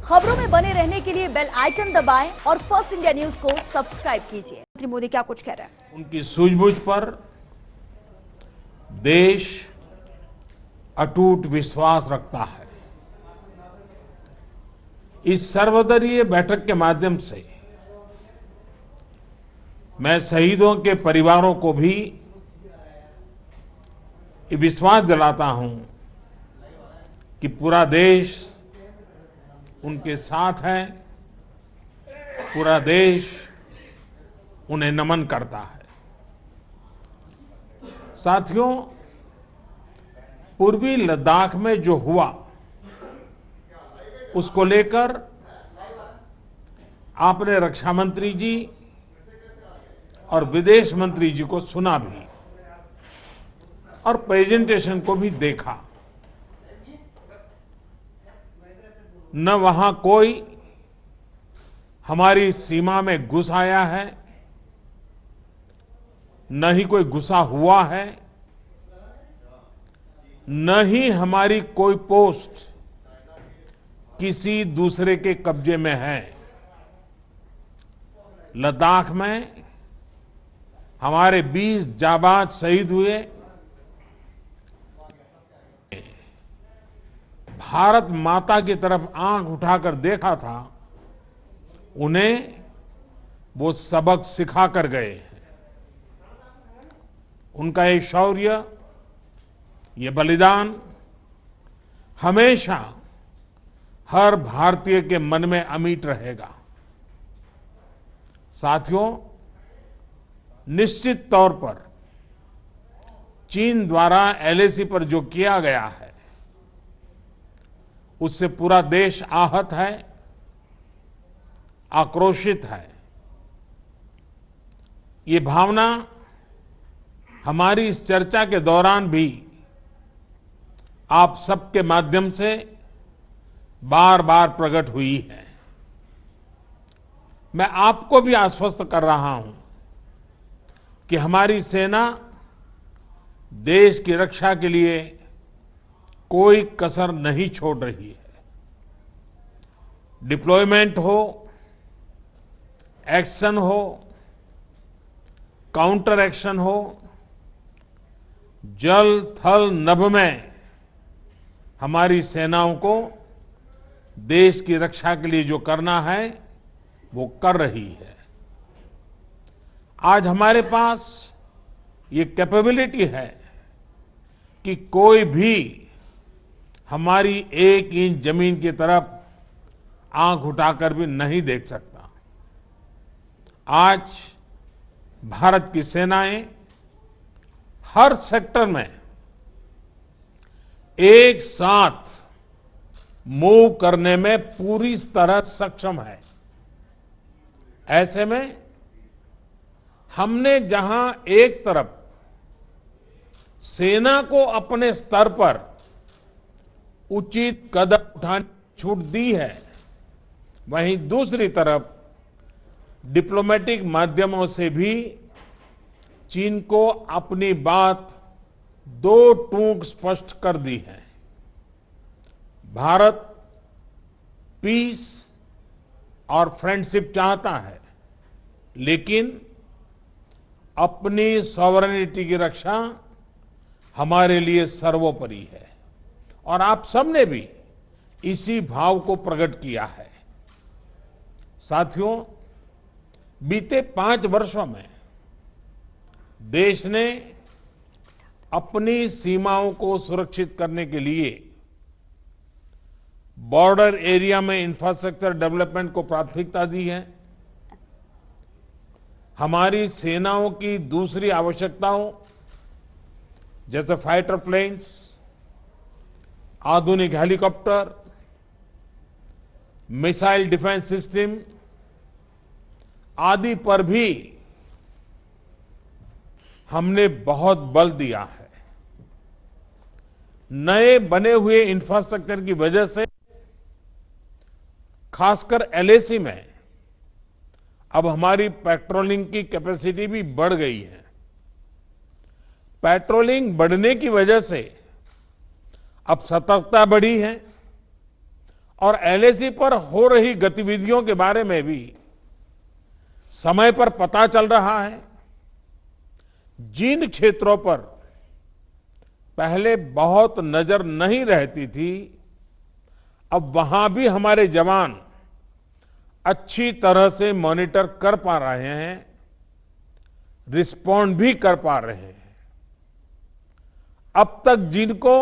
खबरों में बने रहने के लिए बेल आइकन दबाएं और फर्स्ट इंडिया न्यूज को सब्सक्राइब कीजिए। प्रधानमंत्री मोदी क्या कुछ कह रहे हैं? उनकी सूझबूझ पर देश अटूट विश्वास रखता है। इस सर्वदलीय बैठक के माध्यम से मैं शहीदों के परिवारों को भी विश्वास दिलाता हूं कि पूरा देश उनके साथ है, पूरा देश उन्हें नमन करता है। साथियों, पूर्वी लद्दाख में जो हुआ उसको लेकर आपने रक्षा मंत्री जी और विदेश मंत्री जी को सुना भी और प्रेजेंटेशन को भी देखा। न वहां कोई हमारी सीमा में घुस आया है, न ही कोई घुसा हुआ है, न ही हमारी कोई पोस्ट किसी दूसरे के कब्जे में है। लद्दाख में हमारे 20 जाबाज शहीद हुए। भारत माता की तरफ आंख उठाकर देखा था, उन्हें वो सबक सिखा कर गए। उनका ये शौर्य, ये बलिदान हमेशा हर भारतीय के मन में अमिट रहेगा। साथियों, निश्चित तौर पर चीन द्वारा एलएसी पर जो किया गया है उससे पूरा देश आहत है, आक्रोशित है। ये भावना हमारी इस चर्चा के दौरान भी आप सबके माध्यम से बार बार प्रकट हुई है। मैं आपको भी आश्वस्त कर रहा हूं कि हमारी सेना देश की रक्षा के लिए कोई कसर नहीं छोड़ रही है। डिप्लॉयमेंट हो, एक्शन हो, काउंटर एक्शन हो, जल थल नभ में हमारी सेनाओं को देश की रक्षा के लिए जो करना है वो कर रही है। आज हमारे पास ये कैपेबिलिटी है कि कोई भी हमारी 1 इंच जमीन की तरफ आंख उठाकर भी नहीं देख सकता। आज भारत की सेनाएं हर सेक्टर में एक साथ मूव करने में पूरी तरह सक्षम है। ऐसे में हमने जहां एक तरफ सेना को अपने स्तर पर उचित कदम उठाने की छूट दी है, वहीं दूसरी तरफ डिप्लोमेटिक माध्यमों से भी चीन को अपनी बात दो टूक स्पष्ट कर दी है। भारत पीस और फ्रेंडशिप चाहता है, लेकिन अपनी सॉवरेनिटी की रक्षा हमारे लिए सर्वोपरि है और आप सबने भी इसी भाव को प्रकट किया है। साथियों, बीते 5 वर्षों में देश ने अपनी सीमाओं को सुरक्षित करने के लिए बॉर्डर एरिया में इंफ्रास्ट्रक्चर डेवलपमेंट को प्राथमिकता दी है। हमारी सेनाओं की दूसरी आवश्यकताओं जैसे फाइटर प्लेन्स, आधुनिक हेलीकॉप्टर, मिसाइल डिफेंस सिस्टम आदि पर भी हमने बहुत बल दिया है। नए बने हुए इंफ्रास्ट्रक्चर की वजह से खासकर एलएसी में अब हमारी पेट्रोलिंग की कैपेसिटी भी बढ़ गई है। पेट्रोलिंग बढ़ने की वजह से अब सतर्कता बढ़ी है और एलएसी पर हो रही गतिविधियों के बारे में भी समय पर पता चल रहा है। जिन क्षेत्रों पर पहले बहुत नजर नहीं रहती थी, अब वहां भी हमारे जवान अच्छी तरह से मॉनिटर कर पा रहे हैं, रिस्पॉन्ड भी कर पा रहे हैं। अब तक जिनको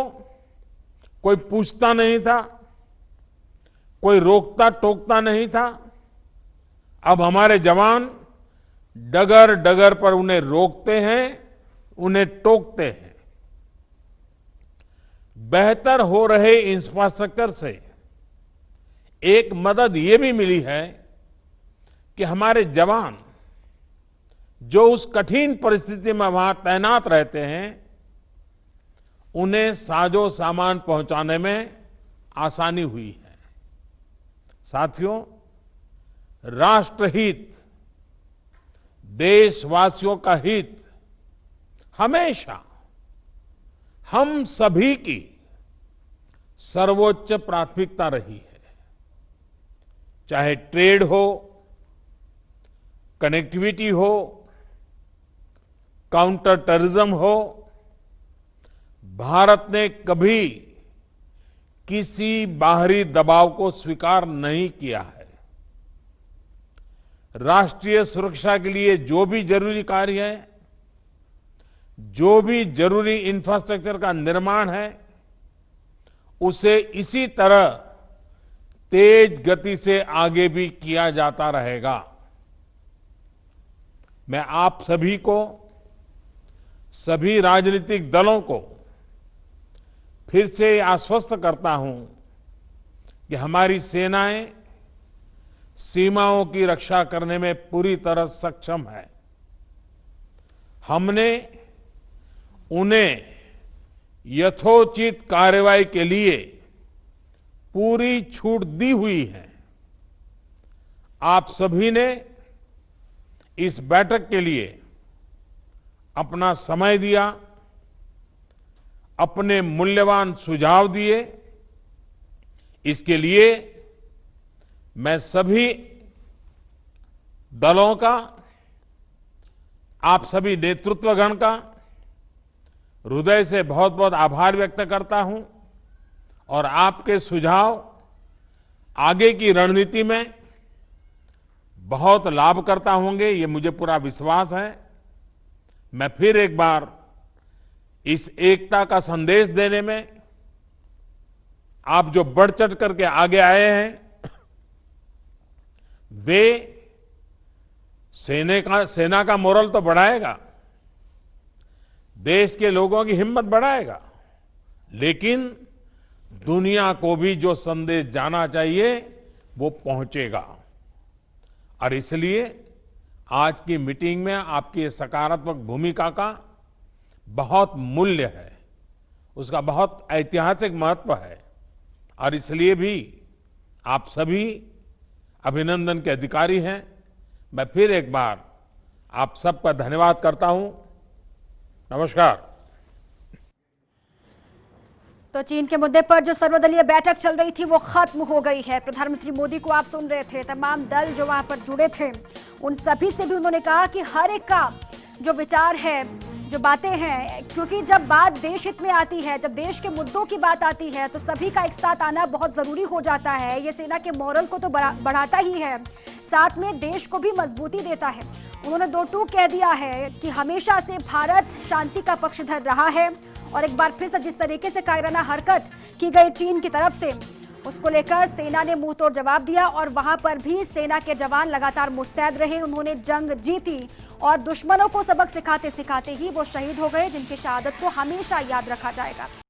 कोई पूछता नहीं था, कोई रोकता टोकता नहीं था, अब हमारे जवान डगर डगर पर उन्हें रोकते हैं, उन्हें टोकते हैं। बेहतर हो रहे इंफ्रास्ट्रक्चर से एक मदद ये भी मिली है कि हमारे जवान जो उस कठिन परिस्थिति में वहां तैनात रहते हैं, उन्हें साजो सामान पहुंचाने में आसानी हुई है। साथियों, राष्ट्रहित, देशवासियों का हित हमेशा हम सभी की सर्वोच्च प्राथमिकता रही है। चाहे ट्रेड हो, कनेक्टिविटी हो, काउंटर टेररिज्म हो, भारत ने कभी किसी बाहरी दबाव को स्वीकार नहीं किया है। राष्ट्रीय सुरक्षा के लिए जो भी जरूरी कार्य है, जो भी जरूरी इंफ्रास्ट्रक्चर का निर्माण है, उसे इसी तरह तेज गति से आगे भी किया जाता रहेगा। मैं आप सभी को, सभी राजनीतिक दलों को फिर से आश्वस्त करता हूं कि हमारी सेनाएं सीमाओं की रक्षा करने में पूरी तरह सक्षम है। हमने उन्हें यथोचित कार्रवाई के लिए पूरी छूट दी हुई है। आप सभी ने इस बैठक के लिए अपना समय दिया, अपने मूल्यवान सुझाव दिए। इसके लिए मैं सभी दलों का, आप सभी नेतृत्वगण का हृदय से बहुत बहुत आभार व्यक्त करता हूं और आपके सुझाव आगे की रणनीति में बहुत लाभकर्ता होंगे, ये मुझे पूरा विश्वास है। मैं फिर एक बार इस एकता का संदेश देने में आप जो बढ़ चढ़ करके आगे आए हैं, वे सेना का मोरल तो बढ़ाएगा, देश के लोगों की हिम्मत बढ़ाएगा, लेकिन दुनिया को भी जो संदेश जाना चाहिए वो पहुंचेगा। और इसलिए आज की मीटिंग में आपकी सकारात्मक भूमिका का बहुत मूल्य है, उसका बहुत ऐतिहासिक महत्व है। और इसलिए भी आप सभी अभिनंदन के अधिकारी हैं। मैं फिर एक बार आप सबका धन्यवाद करता हूं। नमस्कार। तो चीन के मुद्दे पर जो सर्वदलीय बैठक चल रही थी वो खत्म हो गई है। प्रधानमंत्री मोदी को आप सुन रहे थे, तमाम दल जो वहां पर जुड़े थे उन सभी से भी उन्होंने कहा कि हर एक का जो विचार है, जो बातें हैं, क्योंकि जब बात देश हित में आती है, जब देश के मुद्दों की बात आती है तो सभी का एक साथ आना बहुत जरूरी हो जाता है। ये सेना के मोरल को तो बढ़ाता ही है, साथ में देश को भी मजबूती देता है। उन्होंने दो टूक कह दिया है कि हमेशा से भारत शांति का पक्षधर रहा है और एक बार फिर से जिस तरीके से कायराना हरकत की गई चीन की तरफ से, उसको लेकर सेना ने मुंह तोड़ जवाब दिया और वहां पर भी सेना के जवान लगातार मुस्तैद रहे। उन्होंने जंग जीती और दुश्मनों को सबक सिखाते सिखाते ही वो शहीद हो गए, जिनकी शहादत को हमेशा याद रखा जाएगा।